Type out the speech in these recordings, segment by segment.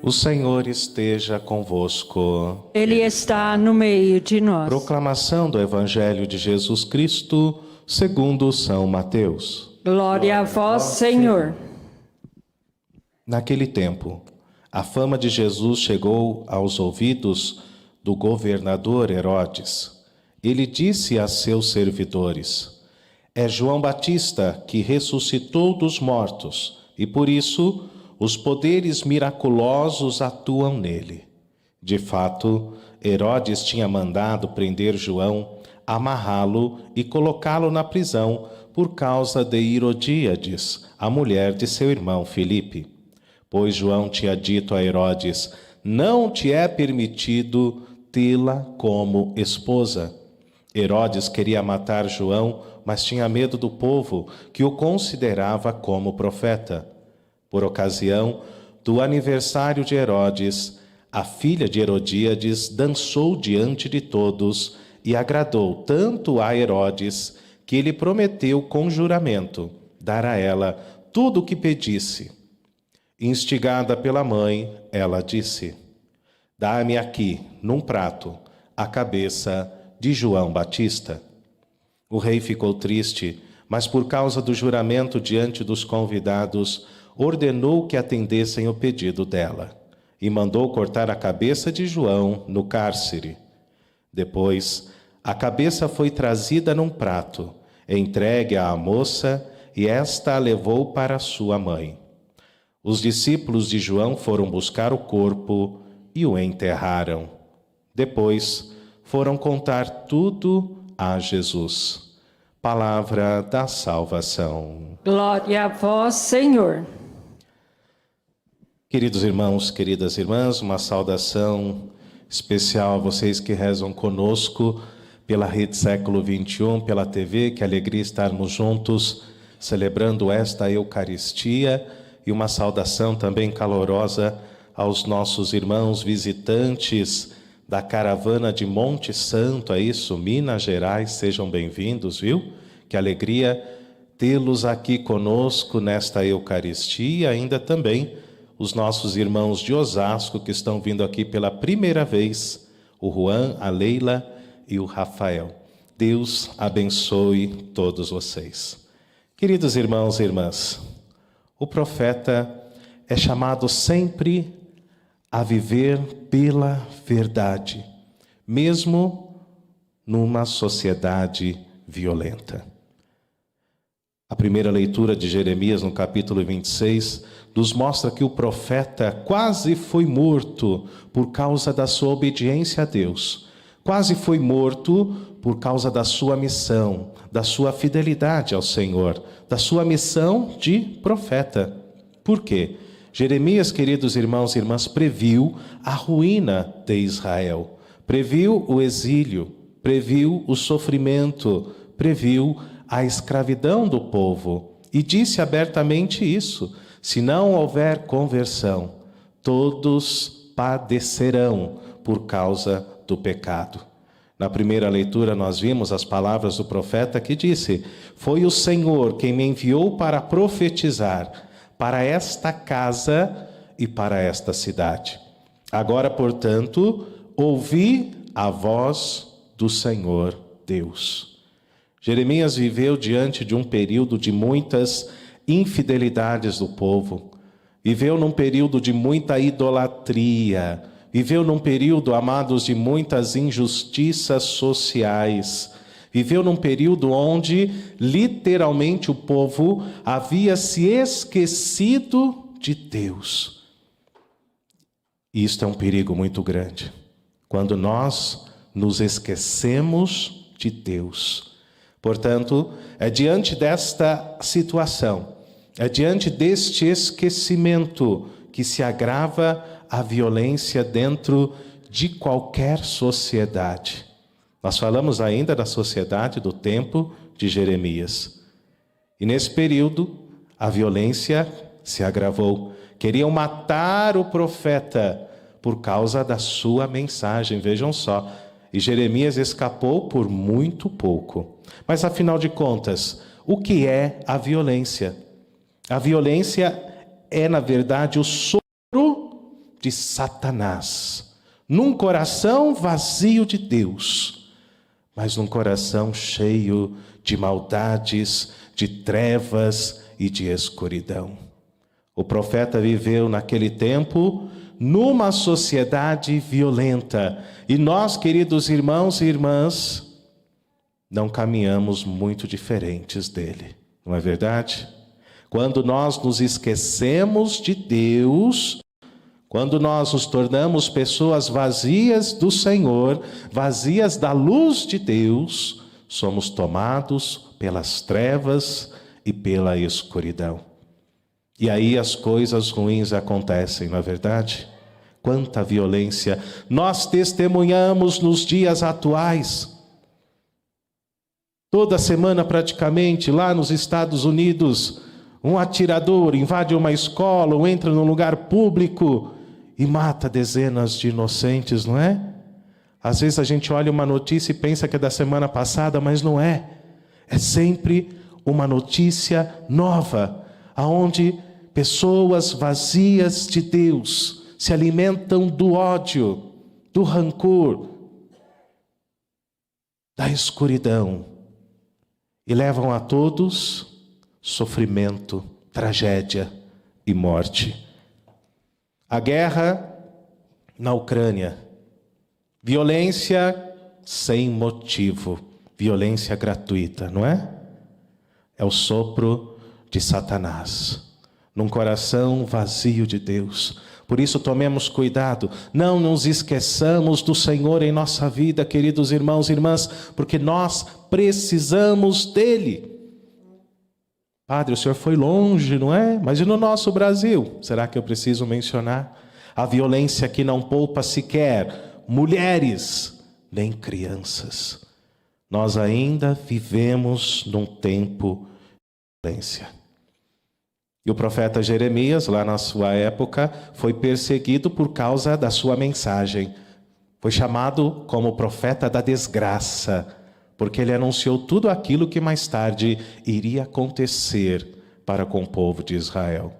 O Senhor esteja convosco. Ele está no meio de nós. Proclamação do Evangelho de Jesus Cristo, segundo São Mateus. Glória a vós, Senhor. Naquele tempo, a fama de Jesus chegou aos ouvidos do governador Herodes. Ele disse a seus servidores: é João Batista que ressuscitou dos mortos, e por isso os poderes miraculosos atuam nele. De fato, Herodes tinha mandado prender João, amarrá-lo e colocá-lo na prisão por causa de Herodíades, a mulher de seu irmão Filipe. Pois João tinha dito a Herodes: não te é permitido tê-la como esposa. Herodes queria matar João, mas tinha medo do povo, que o considerava como profeta. Por ocasião do aniversário de Herodes, a filha de Herodíades dançou diante de todos e agradou tanto a Herodes que ele prometeu com juramento dar a ela tudo o que pedisse. Instigada pela mãe, ela disse: dá-me aqui, num prato, a cabeça de João Batista. O rei ficou triste, mas por causa do juramento diante dos convidados, ordenou que atendessem o pedido dela e mandou cortar a cabeça de João no cárcere. Depois, a cabeça foi trazida num prato, entregue à moça, e esta a levou para sua mãe. Os discípulos de João foram buscar o corpo e o enterraram. Depois, foram contar tudo a Jesus. Palavra da salvação. Glória a vós, Senhor. Queridos irmãos, queridas irmãs, uma saudação especial a vocês que rezam conosco pela Rede Século XXI, pela TV. Que alegria estarmos juntos celebrando esta Eucaristia, e uma saudação também calorosa aos nossos irmãos visitantes da caravana de Monte Santo, é isso, Minas Gerais. Sejam bem-vindos, viu? Que alegria tê-los aqui conosco nesta Eucaristia. Ainda também os nossos irmãos de Osasco que estão vindo aqui pela primeira vez, o Juan, a Leila e o Rafael. Deus abençoe todos vocês. Queridos irmãos e irmãs, o profeta é chamado sempre a viver pela verdade, mesmo numa sociedade violenta. A primeira leitura de Jeremias, no capítulo 26, nos mostra que o profeta quase foi morto por causa da sua obediência a Deus. Quase foi morto por causa da sua missão, da sua fidelidade ao Senhor, da sua missão de profeta. Por quê? Jeremias, queridos irmãos e irmãs, previu a ruína de Israel, previu o exílio, previu o sofrimento, previu a escravidão do povo e disse abertamente isso: se não houver conversão, todos padecerão por causa do pecado. Na primeira leitura nós vimos as palavras do profeta que disse: foi o Senhor quem me enviou para profetizar para esta casa e para esta cidade. Agora, portanto, ouvi a voz do Senhor Deus. Jeremias viveu diante de um período de muitas infidelidades do povo, viveu num período de muita idolatria, viveu num período, amados, de muitas injustiças sociais, viveu num período onde, literalmente, o povo havia se esquecido de Deus. Isto é um perigo muito grande, quando nós nos esquecemos de Deus. Portanto, é diante desta situação, é diante deste esquecimento que se agrava a violência dentro de qualquer sociedade. Nós falamos ainda da sociedade do tempo de Jeremias. E nesse período, a violência se agravou. Queriam matar o profeta por causa da sua mensagem, vejam só. E Jeremias escapou por muito pouco. Mas, afinal de contas, o que é a violência? A violência é, na verdade, o sopro de Satanás, num coração vazio de Deus, mas num coração cheio de maldades, de trevas e de escuridão. O profeta viveu naquele tempo numa sociedade violenta. E nós, queridos irmãos e irmãs, não caminhamos muito diferentes dele, não é verdade? Quando nós nos esquecemos de Deus, quando nós nos tornamos pessoas vazias do Senhor, vazias da luz de Deus, somos tomados pelas trevas e pela escuridão. E aí as coisas ruins acontecem, não é verdade? Quanta violência nós testemunhamos nos dias atuais. Toda semana praticamente, lá nos Estados Unidos, um atirador invade uma escola ou entra num lugar público e mata dezenas de inocentes, não é? Às vezes a gente olha uma notícia e pensa que é da semana passada, mas não é. É sempre uma notícia nova, aonde pessoas vazias de Deus se alimentam do ódio, do rancor, da escuridão e levam a todos sofrimento, tragédia e morte. A guerra na Ucrânia, violência sem motivo, violência gratuita, não é? É o sopro de Satanás num coração vazio de Deus. Por isso tomemos cuidado, não nos esqueçamos do Senhor em nossa vida, queridos irmãos e irmãs, porque nós precisamos dele. Padre, o senhor foi longe, não é? Mas e no nosso Brasil? Será que eu preciso mencionar? A violência que não poupa sequer mulheres, nem crianças. Nós ainda vivemos num tempo de violência. E o profeta Jeremias, lá na sua época, foi perseguido por causa da sua mensagem. Foi chamado como profeta da desgraça, porque ele anunciou tudo aquilo que mais tarde iria acontecer para com o povo de Israel.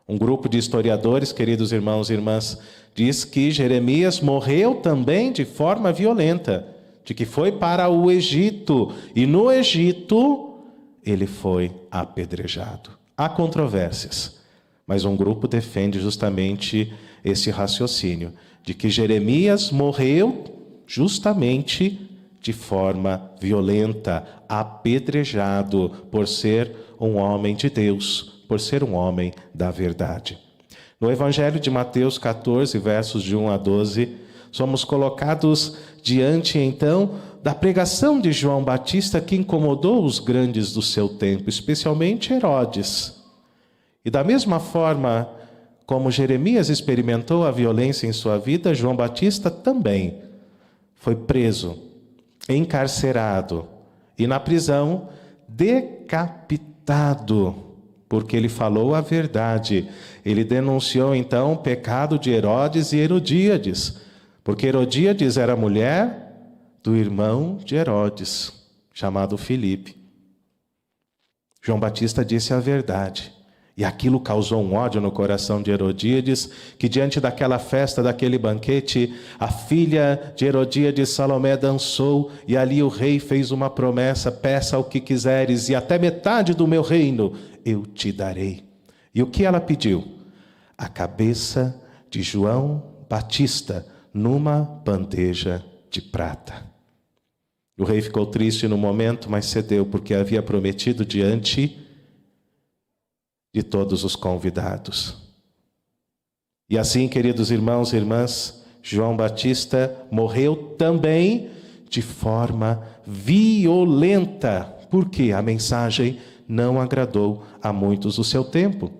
Um grupo de historiadores, queridos irmãos e irmãs, diz que Jeremias morreu também de forma violenta, de que foi para o Egito, e no Egito ele foi apedrejado. Há controvérsias, mas um grupo defende justamente esse raciocínio, de que Jeremias morreu justamente de forma violenta, apedrejado por ser um homem de Deus, por ser um homem da verdade. No Evangelho de Mateus 14, versos de 1 a 12, somos colocados diante, então, da pregação de João Batista que incomodou os grandes do seu tempo, especialmente Herodes. E da mesma forma como Jeremias experimentou a violência em sua vida, João Batista também foi preso, encarcerado e na prisão decapitado, porque ele falou a verdade. Ele denunciou então o pecado de Herodes e Herodíades, porque Herodíades era mulher do irmão de Herodes, chamado Filipe. João Batista disse a verdade. E aquilo causou um ódio no coração de Herodíades, que diante daquela festa, daquele banquete, a filha de Herodíades, Salomé, dançou, e ali o rei fez uma promessa: peça o que quiseres, e até metade do meu reino eu te darei. E o que ela pediu? A cabeça de João Batista numa bandeja de prata. O rei ficou triste no momento, mas cedeu, porque havia prometido diante de todos os convidados. E assim, queridos irmãos e irmãs, João Batista morreu também de forma violenta, porque a mensagem não agradou a muitos do seu tempo.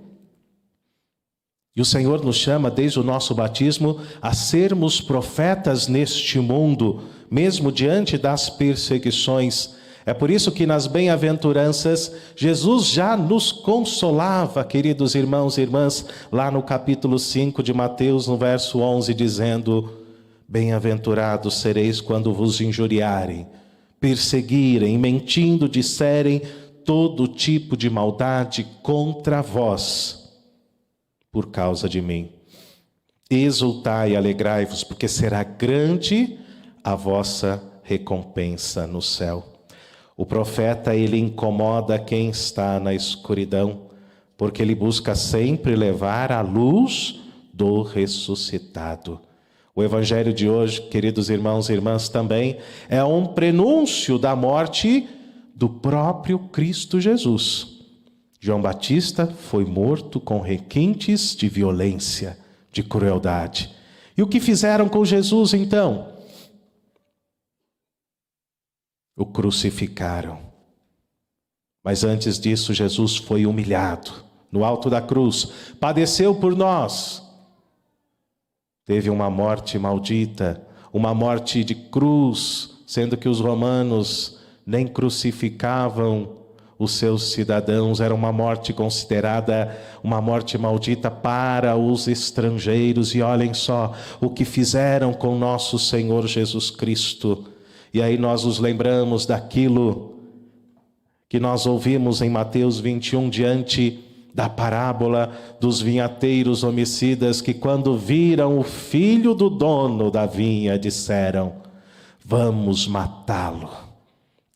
E o Senhor nos chama, desde o nosso batismo, a sermos profetas neste mundo, mesmo diante das perseguições. É por isso que nas bem-aventuranças, Jesus já nos consolava, queridos irmãos e irmãs, lá no capítulo 5 de Mateus, no verso 11, dizendo: bem-aventurados sereis quando vos injuriarem, perseguirem, mentindo, disserem todo tipo de maldade contra vós, por causa de mim. exultai e alegrai-vos, porque será grande a vossa recompensa no céu. O profeta, ele incomoda quem está na escuridão, porque ele busca sempre levar a luz do ressuscitado. O evangelho de hoje, queridos irmãos e irmãs, também é um prenúncio da morte do próprio Cristo Jesus. João Batista foi morto com requintes de violência, de crueldade. E o que fizeram com Jesus então? O crucificaram. Mas antes disso, Jesus foi humilhado no alto da cruz, padeceu por nós. Teve uma morte maldita, uma morte de cruz, sendo que os romanos nem crucificavam os seus cidadãos. Era uma morte considerada uma morte maldita para os estrangeiros. E olhem só o que fizeram com nosso Senhor Jesus Cristo. E aí nós nos lembramos daquilo que nós ouvimos em Mateus 21, diante da parábola dos vinhateiros homicidas, que quando viram o filho do dono da vinha, disseram: vamos matá-lo.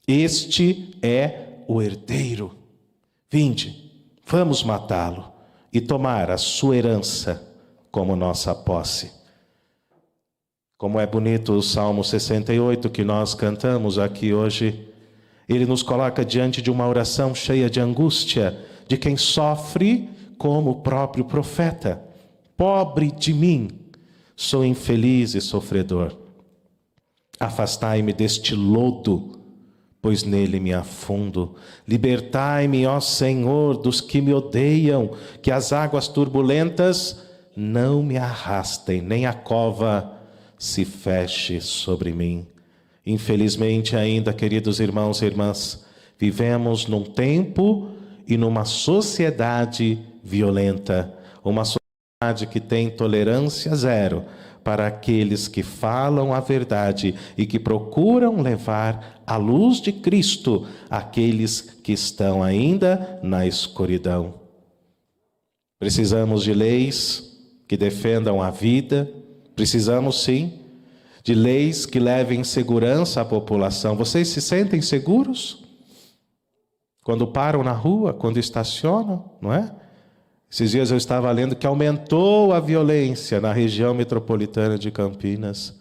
Este é o herdeiro. Vinde, vamos matá-lo e tomar a sua herança como nossa posse. Como é bonito o Salmo 68 que nós cantamos aqui hoje. Ele nos coloca diante de uma oração cheia de angústia, de quem sofre como o próprio profeta. Pobre de mim, sou infeliz e sofredor. Afastai-me deste lodo, pois nele me afundo. Libertai-me, ó Senhor, dos que me odeiam, que as águas turbulentas não me arrastem, nem a cova se feche sobre mim. Infelizmente ainda, queridos irmãos e irmãs, vivemos num tempo e numa sociedade violenta, uma sociedade que tem tolerância zero para aqueles que falam a verdade e que procuram levar a luz de Cristo àqueles que estão ainda na escuridão. Precisamos de leis que defendam a vida, precisamos sim de leis que levem segurança à população. Vocês se sentem seguros? Quando param na rua, quando estacionam, não é? Esses dias eu estava lendo que aumentou a violência na região metropolitana de Campinas.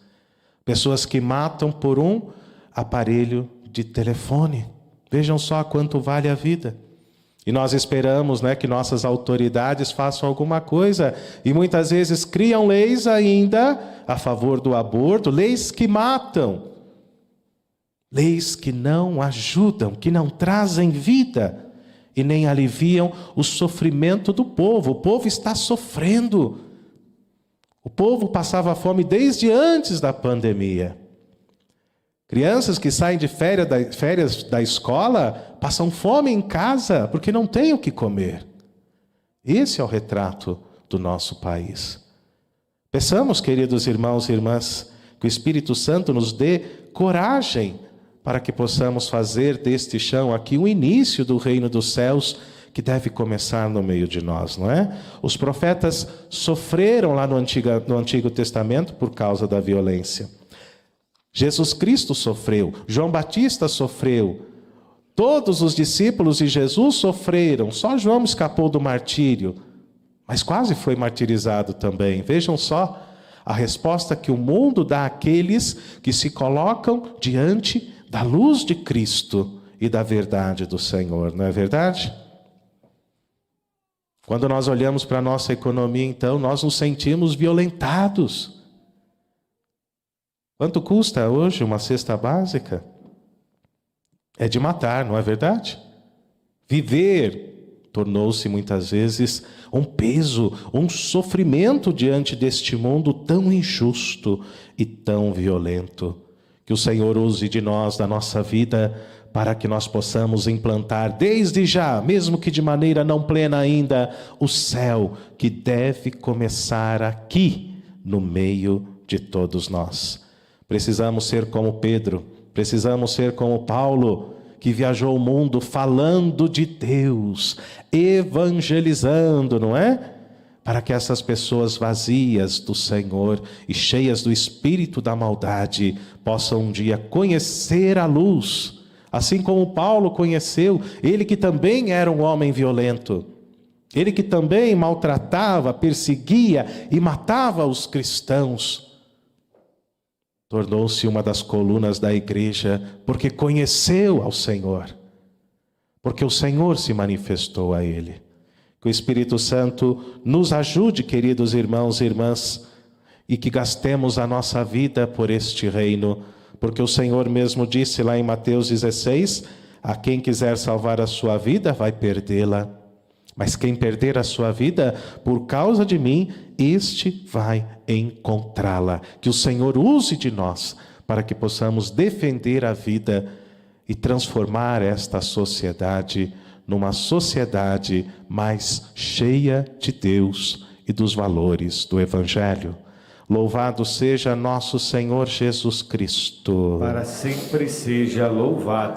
Pessoas que matam por um aparelho de telefone. Vejam só quanto vale a vida. E nós esperamos, né, que nossas autoridades façam alguma coisa. E muitas vezes criam leis ainda a favor do aborto, leis que matam. Leis que não ajudam, que não trazem vida e nem aliviam o sofrimento do povo. O povo está sofrendo. O povo passava fome desde antes da pandemia. Crianças que saem de férias da escola passam fome em casa porque não têm o que comer. Esse é o retrato do nosso país. Peçamos, queridos irmãos e irmãs, que o Espírito Santo nos dê coragem para que possamos fazer deste chão aqui o início do reino dos céus, que deve começar no meio de nós, não é? Os profetas sofreram lá no Antigo Testamento por causa da violência. Jesus Cristo sofreu, João Batista sofreu, todos os discípulos de Jesus sofreram, só João escapou do martírio, mas quase foi martirizado também. Vejam só a resposta que o mundo dá àqueles que se colocam diante da luz de Cristo e da verdade do Senhor, não é verdade? Quando nós olhamos para a nossa economia, então, nós nos sentimos violentados. Quanto custa hoje uma cesta básica? É de matar, não é verdade? Viver tornou-se muitas vezes um peso, um sofrimento diante deste mundo tão injusto e tão violento. Que o Senhor use de nós, da nossa vida, para que nós possamos implantar desde já, mesmo que de maneira não plena ainda, o céu que deve começar aqui, no meio de todos nós. Precisamos ser como Pedro, precisamos ser como Paulo, que viajou o mundo falando de Deus, evangelizando, não é? para que essas pessoas vazias do Senhor e cheias do espírito da maldade possam um dia conhecer a luz, assim como Paulo conheceu, ele que também era um homem violento, ele que também maltratava, perseguia e matava os cristãos, tornou-se uma das colunas da igreja porque conheceu ao Senhor, porque o Senhor se manifestou a ele. Que o Espírito Santo nos ajude, queridos irmãos e irmãs, e que gastemos a nossa vida por este reino, porque o Senhor mesmo disse lá em Mateus 16, a quem quiser salvar a sua vida vai perdê-la, mas quem perder a sua vida por causa de mim, este vai encontrá-la. Que o Senhor use de nós para que possamos defender a vida e transformar esta sociedade numa sociedade mais cheia de Deus e dos valores do Evangelho. Louvado seja nosso Senhor Jesus Cristo. Para sempre seja louvado.